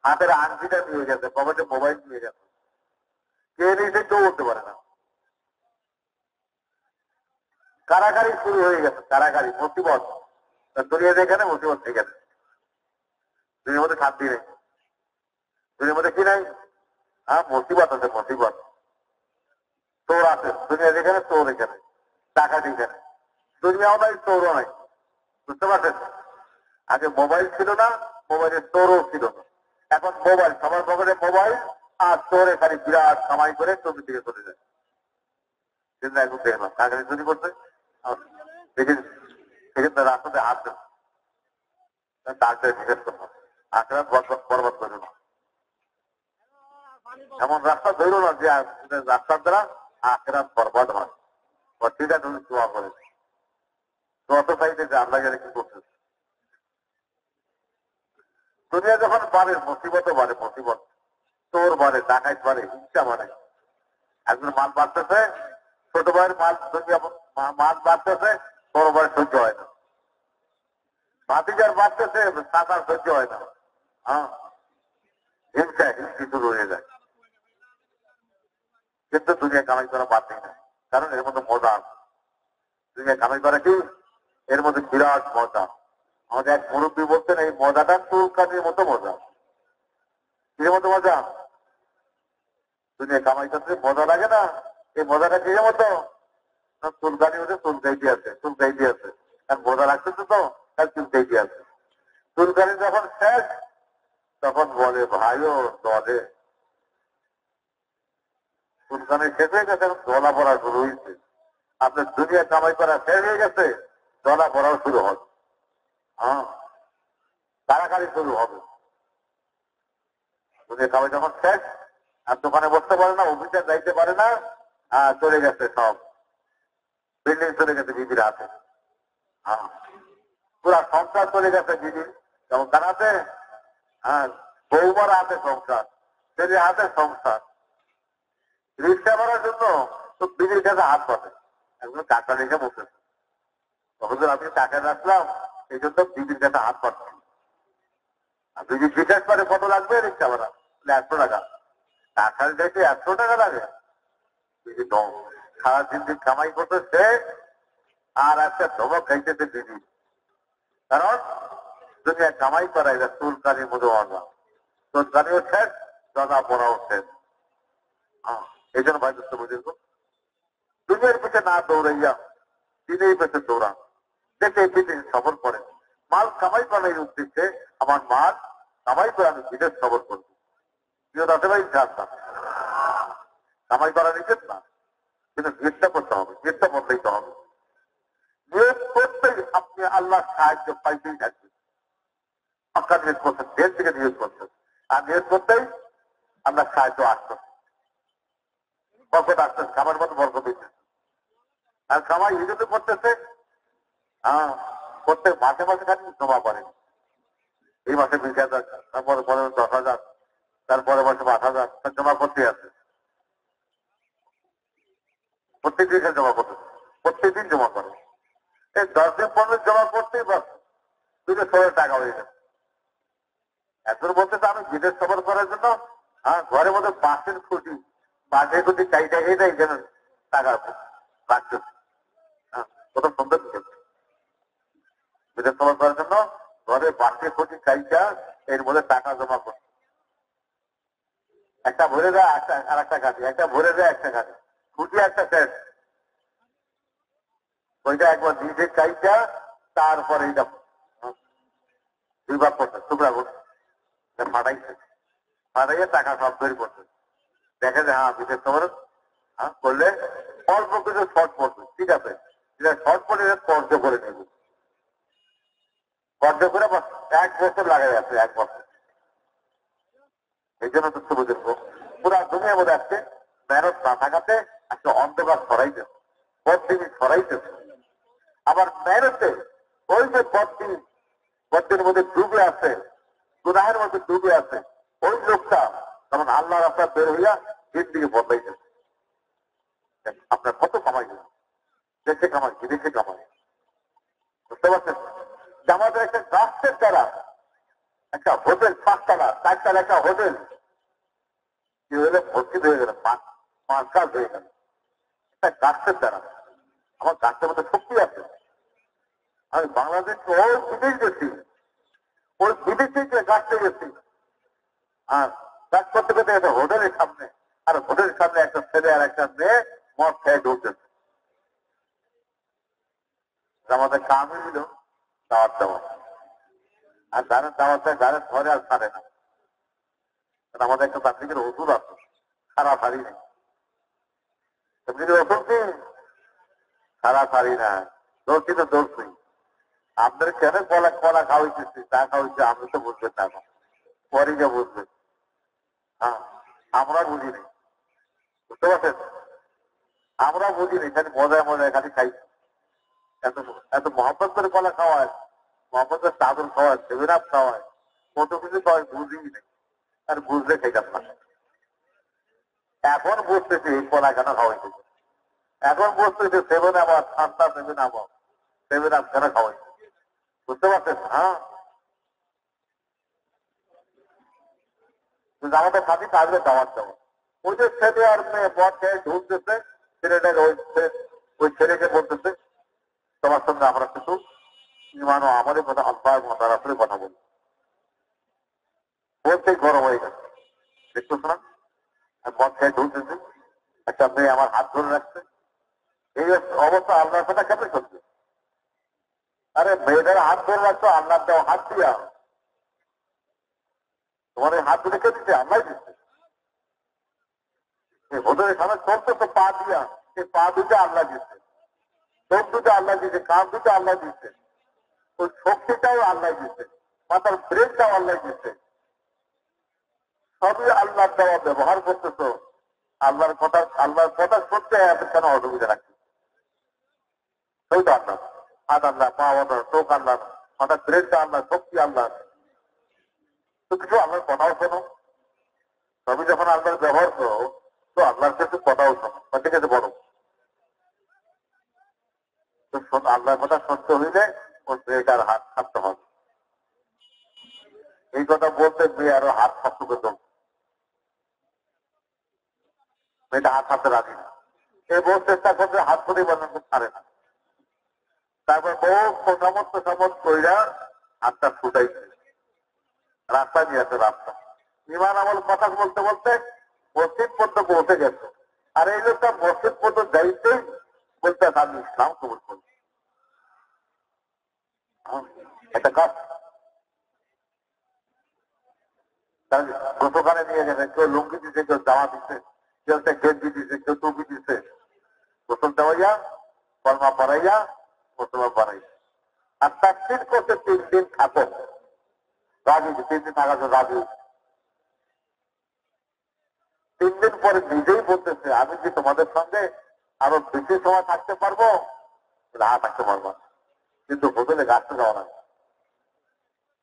হাতের আংটিটা নিয়ে গেছে, পকেটে মোবাইল নিয়ে গেছে, কে নিয়েছে কেউ বলতে পারে না। কারাগারি শুরু হয়ে গেছে, কারাগারি, মুসিবত। দুনিয়া যেখানে মুসিবত সেখানে, দুনিয়ার মধ্যে শান্তি নেই, দুনিয়ার মধ্যে কি নাই? হ্যাঁ, মুসিবত আছে, মুসিবত। চোর আছে দুনিয়া যেখানে, চোর এখানে, টাকা এখানে, দুনিয়াও নাই চোরও নাই। বুঝতে পারছেন? আগে মোবাইল ছিল না, মোবাইলের চোরও ছিল না। এখন মোবাইল, সবার পকেটে মোবাইল, আর চোর এখানে বিরাট কামাই করে চোর দিকে চলে যায়। কিন্তু এখন দেখলাম টাকা চুরি করছে, দেখেন রাস্তাতে হাঁটছে, ডাক্তার জিজ্ঞেস করলাম আখরাত বরবাদ করে না, এমন রাস্তা ধরো না যে রাস্তার দ্বারা আখরাত বরবাদ হয়। সেটা তুমি দোয়া করে যত চাইতে যে আল্লাহ গেলে কি করছে। দুনিয়া যখন বাড়ে, মুসিবতও বাড়ে, মুসিবত, চোর বাড়ে, ডাকাইত বাড়ে, হিংসা বাড়ে। একজন মাল বাড়তেছে, ছোট ভাইয়ের মাল বাড়তেছে, বড় ভাইয়ের সহ্য হয় না। ভাতিজার বাড়তেছে, চাচার সহ্য হয় না। হ্যাঁ, হিংসা হিংসি শুরু হয়ে যায়। কিন্তু দুনিয়া কামাই করা বাদ নেই না, কারণ এর মধ্যে মজা আছে। দুনিয়া কামাই করা কি, এর মধ্যে বিরাট মজা। আমাদের এক মুরব্বী বলতেন, এই মজাটা চুলকানির মতো মজা। কির মতো মজা? দুনিয়া কামাই করতে মজা লাগে না, এই মজাটা কির মতো? চুলকানি হচ্ছে, চুলকাইতে আছে, চুলকাইতে আছে, আর মজা লাগতেছে তো, তার চুলকাইতে আছে। চুলকানি যখন শেষ, তখন বলে ভাইও দলে চুলকানি শেষ হয়ে গেছে, দলা পড়া শুরু হয়েছে। আপনার দুনিয়া কামাই করা শেষ হয়ে গেছে, দলা পড়াও শুরু হবে। হ্যাঁ, কারাকারি শুরু হবে। দুনিয়া কামাই যখন শেষ, আর দোকানে বসতে পারে না, অফিসে যাইতে পারে না, চলে গেছে সব, বিল্ডিং চলে গেছে দিদির হাতে। হ্যাঁ, পুরা সংসার চলে গেছে দিদির, যেমন তার হাতে, হ্যাঁ, বৌমার হাতে সংসার, ছেলের হাতে সংসার। রিক্সা করার জন্য তো দিদির কাছে হাত পাতে, একজন টাকা রেখে বসেছে, তখন আমি টাকা রাখলাম, এই জন্য দিদির কাছে হাত পাচ্ছি। আর দিদি জিজ্ঞেস করে কত লাগবে রিক্সা ভাড়া, 100 টাকা। টাকার কাছে 100 টাকা লাগে? দিদি দম, সারা দিন কামাই করতেছে, আর একটা ধমক খাইতেছে দিদি। কারণ দুনিয়া কামাই করা এটা চুলকানির মতো মজা, চুলকানিও শেষ, দাদা পড়াও শেষ। এই জন্য ভাই দোস্ত বুঝেছ, দুনিয়ার পিছনে না দৌড়াইয়া দিনের পেছনে দৌড়ান, দেখে বিদেশ সফর করেন। মাল কামাই করার উদ্দেশ্যে আমার মাল কামাই করে আমি বিদেশ সফর করবো। প্রিয় দাদা ভাই, কামাই করা নিষেধ না, কিন্তু নিয়তটা করতে হবে, নিয়তটা বদলাইতে হবে। নিয়ত করতেই আপনি আল্লাহ সাহায্য পাইতেই থাকবেন। আপনার নিয়ত করছেন, দেশ থেকে নিয়ত করছেন, আর নিয়ত করতেই আল্লাহ সাহায্য আসতেন, বরকত আসতেন, খাবার মতো বরকত দিচ্ছেন। আর সবাই হিজত করতেছে, হ্যাঁ, প্রত্যেক মাসে মাসে খালি জমা করেন। এই মাসে 20,000, তারপরে 10,000, তারপরে মাসে 8,000 জমা করতে আছে। প্রত্যেকদিন জমা করতে, প্রত্যেকদিন জমা করে। এই 10 দিন 15 দিন জমা করতেই বাস 200 টাকা হয়ে গেছে। এখন বলতেছে আমি বিদেশ সফর করার জন্য, হ্যাঁ, ঘরের মধ্যে বাঁশের খুঁটি চাইটা খেয়ে দেয়, যেন টাকা রাখতেছে। হ্যাঁ, কত সুন্দর বিদেশ সফর করার জন্য ঘরে বাঁশের খুঁটি চাইটা, এর মধ্যে টাকা জমা করছে। একটা ভরে দেয়, আর একটা কাটে, একটা ভরে দেয়, একটা কাটে, খুঁটি একটা শেষ। ওইটা একবার নিজে চাইটা, তারপরে এইটা 2 ভাগ করছে, টুকরা করছে, ফাটাইছে, ফাটাইয়ে টাকা সব তৈরি করছে। দেখে যে হ্যাঁ বিদেশ সফর করলে অল্প কিছু শর্ট পড়বে, ঠিক আছে, যেটা শর্ট পড়ে কর্য করে নেব, কর্য করে 1 বছর লাগাই আছে, 1 বছর। এই জন্য তো বুঝে পুরা দুনিয়ার মধ্যে আসছে মেহনত না থাকাতে একটা অন্ধকার ছড়াইতেছে, বদদিনী ছড়াইতেছে। আবার মেহনতে ওই যে বদ্দিনের মধ্যে ডুবে আছে, গুনাহের মধ্যে ডুবে আছে, ওই লোকটা তখন আল্লাহ রাস্তা বের হইয়া দিন দিকে বদলাইতেছে। আপনার কত কামাই, দেশে কামাই, বিদেশে কামাই, বুঝতে পারছেন? আমাদের একটা রাষ্ট্রের দ্বারা একটা হোটেল 5 তলা 4 তলা একটা হোটেল কি হলে ভর্তি হয়ে গেল, 5 কাজ হয়ে গেল একটা গাছের দ্বারা। আমার গাছের মধ্যে শক্তি আছে। আমি বাংলাদেশ ওই বিদেশ গেছি, ওই বিদেশে গাছতে গেছি, আর কাজ করতে করতে একটা হোটেলের সামনে, আর হোটেলের সামনে একটা ছেলে আর একটা মেয়ে মদ খেয়ে ঢুকতেছে। আমাদের কামই দিল দাওয়াত দেওয়া, আর যারা দাওয়াত দেয় যারা ধরে আর ছাড়ে না। আমাদের একটা তাবলিগের ওষুধ আছে, সারা সারি নেই। তাবলিগের ওষুধ কি সারা সারি না, দোষী তো দোষ নেই। আপনার কেন কলা কলা খাওয়াইতেছি, চা খাওয়াইছে, আপনি তো বুঝবেন না, এখন পরে যে বুঝবেন। হ্যাঁ, আমরা বুঝিনি, বুঝতে পারছেন? আমরা বুঝিনি, খালি মজায় মজায় খালি খাই। এত এত মহব্বত করে কলা খাওয়ায়, মহব্বত করে চাদর খাওয়ায়, সেভেন আপ খাওয়ায়, কত কিছু খাওয়ায়, বুঝিই নেই। আর বুঝলে খাইতাম না। এখন বুঝতেছি এই কলা কেন খাওয়াইতেছে, এখন বুঝতেছি সেভেন আপ ঠান্ডা সেভেন আপ কেন খাওয়াই, বুঝতে পারছেন? হ্যাঁ, আমাদের সাথে কাজে দাওয়াত দেওয়া, ওই যে ছেলে আর মেয়ে মদ খেয়ে ঢুকতেছে, ছেলেটাকে ওই ছেলেকে বলতেছে তোমার সঙ্গে আমরা কিছু ইমান ও আমাদের কথা আল্লাহ মতার আসলে কথা বলি, বলতেই গরম হয়ে গেছে। দেখতেছ না, মদ খেয়ে ঢুকতেছে, একটা মেয়ে আমার হাত ধরে রাখছে। এই অবস্থা আল্লাহর কথা কেমন করছে? আরে মেয়েদের হাত ধরে রাখছো আল্লাহ দেওয়া হাত দিয়া, তোমার এই হাত ধরে কে দিচ্ছে? আল্লাহ দিচ্ছে। হোটেলের সামনে চলতেছে পা দিয়া, এই পা দুটো আল্লাহ দিচ্ছে, চোখ দুটো আল্লাহ দিচ্ছে, কান দুটো আল্লাহ দিচ্ছে, ওই শক্তিটাও আল্লাহ দিচ্ছে, মাথার ব্রেনটাও আল্লাহ দিচ্ছে। সবই আল্লাহ দেওয়া ব্যবহার করতেছ, আল্লাহর কথা শুনতে কেন অসুবিধা রাখছে? ওই তো আল্লাহ, হাত আল্লাহ, পা আল্লাহ, চোখ আল্লাহ, মাথার ব্রেনটা আল্লাহ, শক্তি আল্লাহ। তো কিছু আল্লাহর কথাও শোনো, সবই যখন আল্লাহর ব্যবহার করো তো আল্লাহর কাছে কথাও শোনো, ঠিক আছে? বড় আল্লাহর কথা শুনতে হইলে ওই মেয়েটার হাত থাকতে হবে। এই কথা বলতে মেয়ে আরো হাত শক্ত করতে, মেয়েটা হাত হাতে রাখি না, এই বহু চেষ্টা করতে হাত ধরে বানাতে পারে না। তারপর বহু সমস্ত কইরা হাতটা ফুটাইছে, রাস্তা নিয়েছে, রাস্তা ইমান আমল কথা বলতে বলতে মসজিদ পর্যন্ত পৌঁছে গেছে। আর এই লোকটা মসজিদ পর্যন্ত যাইতেই বলতে আমি ইসলাম কবুল করি। একটা কাজ গতকালে নিয়ে গেছে, কেউ লুঙ্গি দিচ্ছে, কেউ জামা দিচ্ছে, কেউ একটা গেঞ্জি দিচ্ছে, কেউ টুপি দিচ্ছে, গোসল দেওয়াইয়া কলমা পড়াইয়া মুসলমান বানাইয়া। আর তাফসীর করতে 3 দিন থাকো, রাজি 3 দিন থাকার জন্য রাজি। 3 দিন পরে নিজেই বলতেছে আমি কি তোমাদের সঙ্গে আরো বেশি সময় থাকতে পারবো? থাকতে পারবো, কিন্তু হোটেলে গাছতে যাওয়া না।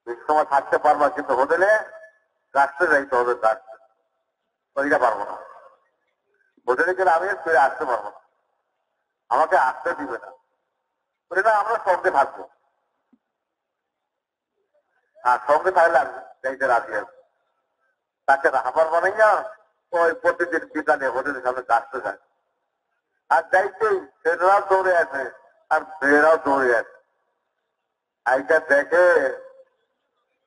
বেশি সময় থাকতে পারবা, কিন্তু হোটেলে গাছতে যাইতে হবে, গাছতে ওইটা পারবো না। হোটেলে গেলে আমি ফিরে আসতে পারবো না, আমাকে আসতে দিবে না। না, আমরা সঙ্গে থাকবো, আর সঙ্গে থাকলে আমি যাইতে রাজি আসবো। তাকে রাহাবার বানাইয়া ওই প্রতিদিন বিকালে হোটেলের সামনে গাছতে যায়, আর যাইতেই ছেলেরাও দৌড়ে আসে আর মেয়েরাও দৌড়ে আসে। এইটা দেখে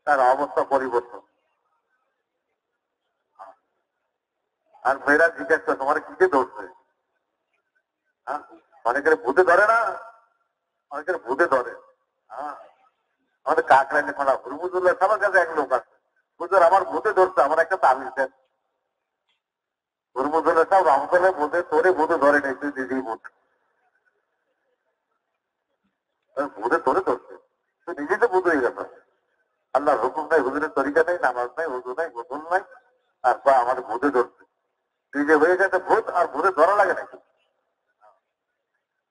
তার অবস্থা পরিবর্তন। আর মেয়েরা জিজ্ঞেস করে তোমার কি কে ধরছে? হ্যাঁ, অনেকের ভূতে ধরে না, অনেকের ভূতে ধরে। হ্যাঁ, আমাদের কাকরাইলে খোলা হুরমুজুল্লাহ সবার কাছে এক লোক আছে, হুজুর আমার ভূতে ধরছে, আমার একটা তাবিজ দেন। হুরমুজুল্লাহ সাহেব রহমতুল্লাহ বলতে তোরে ভূতে ধরে নেই, তুই নিজেই ভূতে, ভূতে তোরে ধরছে, তুই নিজেই তো ভূত হয়ে গেছে। আল্লাহর হুকুম নাই, হুজুরের তরিকা নেই, নামাজ নাই, হুজুর নাই, গোসল নাই, তারপর আমাদের ভূতে ধরছে। তুই যে হয়ে গেছে ভূত, আর ভূতে ধরা লাগে নাকি?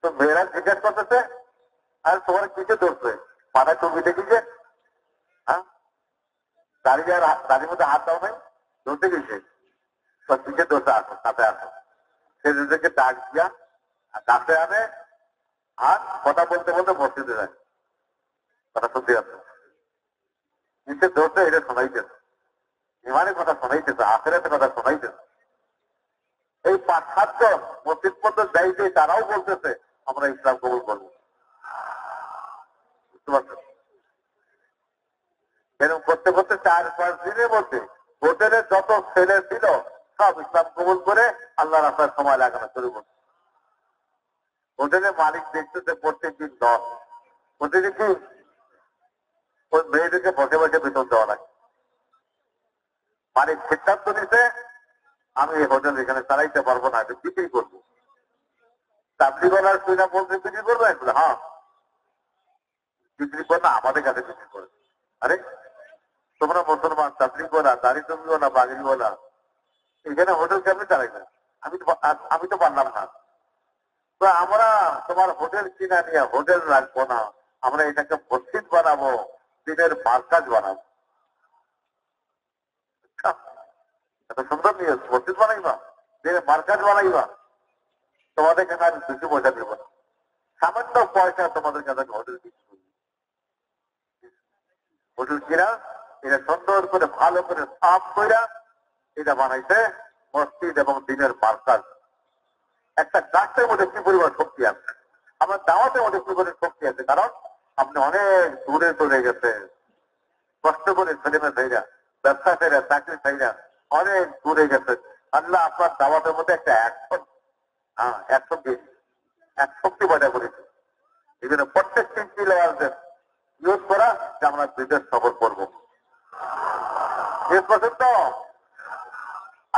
তো মেয়েরা জিজ্ঞেস করতেছে আর তোমার কিসে ধরছে? মাথায় টুপি দেখিছে, হ্যাঁ, দাঁড়ির মধ্যে হাত দাও নাই, ধরতে গেছে, সব কিসে ধরতে আসো, সাথে আসো। ছেলেদেরকে ডাক দিয়া কাছে আনে, আর কথা বলতে বলতে মসজিদে যায়, কথা শুনতে আসে। নিচে ধরতে এটা শোনাইতেছে, ইমানের কথা শোনাইতেছে, আখেরাতের কথা শোনাইতেছে। এই 5-7 জন মসজিদ পর্যন্ত যাইতে তারাও বলতেছে আমরা ইসলাম কবুল করবো। বুঝতে পারছেন? এরকম করতে করতে 4-5 দিনের মধ্যে হোটেলে যত ছেলে ছিল সব ইসলাম কবুল করে আল্লাহ রাস্তায় সময় লাগানো শুরু করছে। হোটেলের মালিক দেখতেছে প্রত্যেকদিন 10 হোটেলে কি ওই মেয়েদেরকে বসে বসে বেতন দেওয়া লাগে। মালিক সিদ্ধান্ত নিতে আমি এই হোটেল এখানে চালাইতে পারবো না, এটা বিক্রি করবো। তাবলিগলার সুইনা বলতে বিক্রি করবো এগুলো, হ্যাঁ বিক্রি করলে আমাদের কাছে বিক্রি করে। আরে তোমরা মুসলমান, তাবলিগওয়ালা, দাড়ি টুপিওয়ালা, বাগিরিওয়ালা, এখানে হোটেল কেমনি চালাইবে? আমি তো পারলাম না। তো আমরা তোমার হোটেল কিনা নিয়ে হোটেল রাখবো না, আমরা এটাকে মসজিদ বানাবো, দিনের মার্কাজ বানাবো। এত সুন্দর নিয়ে মসজিদ বানাইবা, দিনের মার্কাজ বানাইবা, তোমাদের কাছে আমি 2 পয়সা দেব না, সামান্য পয়সা তোমাদের কাছে হোটেল কিনবো। হোটেল কিনা এটা সুন্দর করে ভালো করে সাফ করে এটা বানাইছে মসজিদ এবং দিনের মার্কাজ। একটা গাছের মধ্যে কি পরিমাণ শক্তি আছে, আমার দাওয়াতের মধ্যে কি পরিমাণ শক্তি আছে, কারণ আপনি অনেক দূরে চলে গেছে, কষ্ট করে ছেলেমেয়ে থাইরা, ব্যবসা থাইরা, চাকরি থাইরা অনেক দূরে গেছে। আল্লাহ আপনার দাওয়াতের মধ্যে একটা এক শক্তি পয়দা করেছে। এই জন্য প্রত্যেক 3টি লেয়ারদের ইউজ করা যে আমরা বিদেশ সফর করবো। তো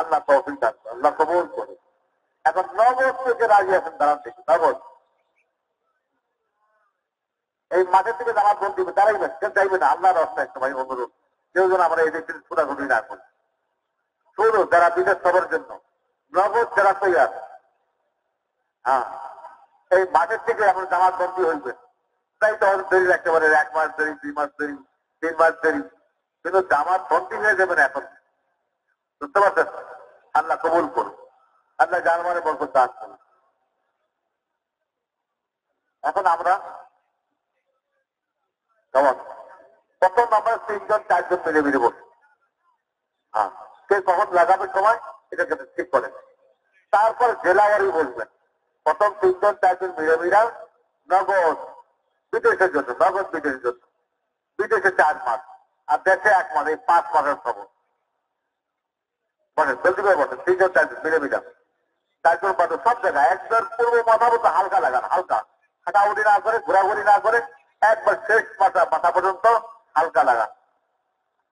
আল্লাহ তৌফিক দান, আল্লাহ কবুল করে। এখন নগদ থেকে রাজি আছেন, দাঁড়ান দেখি নগদ এই মাঠের থেকে জামাত বন্ধ দিবে, দাঁড়াইবেন, কেউ চাইবে না। আল্লাহর রাস্তায় একটা ভাই অনুরোধ, কেউ যেন আমরা এই দেশের ছুটাছুটি না করি। শুরু যারা বিদেশ সফরের জন্য নগদ যারা তৈরি, হ্যাঁ এই মাঠের থেকে এখন জামাত বন্দী হইবে, তাই তো দেরি রাখতে পারে, 1 মাস দেরি, 2 মাস দেরি, 3 মাস দেরি, কিন্তু জামাত বন্দী হয়ে যাবেন এখন। বুঝতে পারছেন? আল্লাহ কবুল করুন, আল্লাহ জানমানে বরকত দান করুন। এখন আমরা কেমন প্রথম আমরা 3-4 জন মিলে মিলে বসি, হ্যাঁ কে কখন লাগাবে সময় এটা ঠিক করেন। তারপর জেলাওয়ারি বলবেন, প্রথম 3-4 জন মিলে মিলা নগদ বিদেশের জন্য, নগদ বিদেশের জন্য, বিদেশে 4 মাস আর দেশে 1 মাস, এই 5 মাসের খবর বলেন। জলদি করে বসেন, 3-4 জন মিলে মিলা 4 জন বাদে সব জায়গায় একবার পূর্ব মাথা মতো হালকা লাগান, হালকা হাঁটাউড়ি না করে, ঘোরাঘুরি না করে, একবার শেষ মাথা পর্যন্ত হালকা লাগান।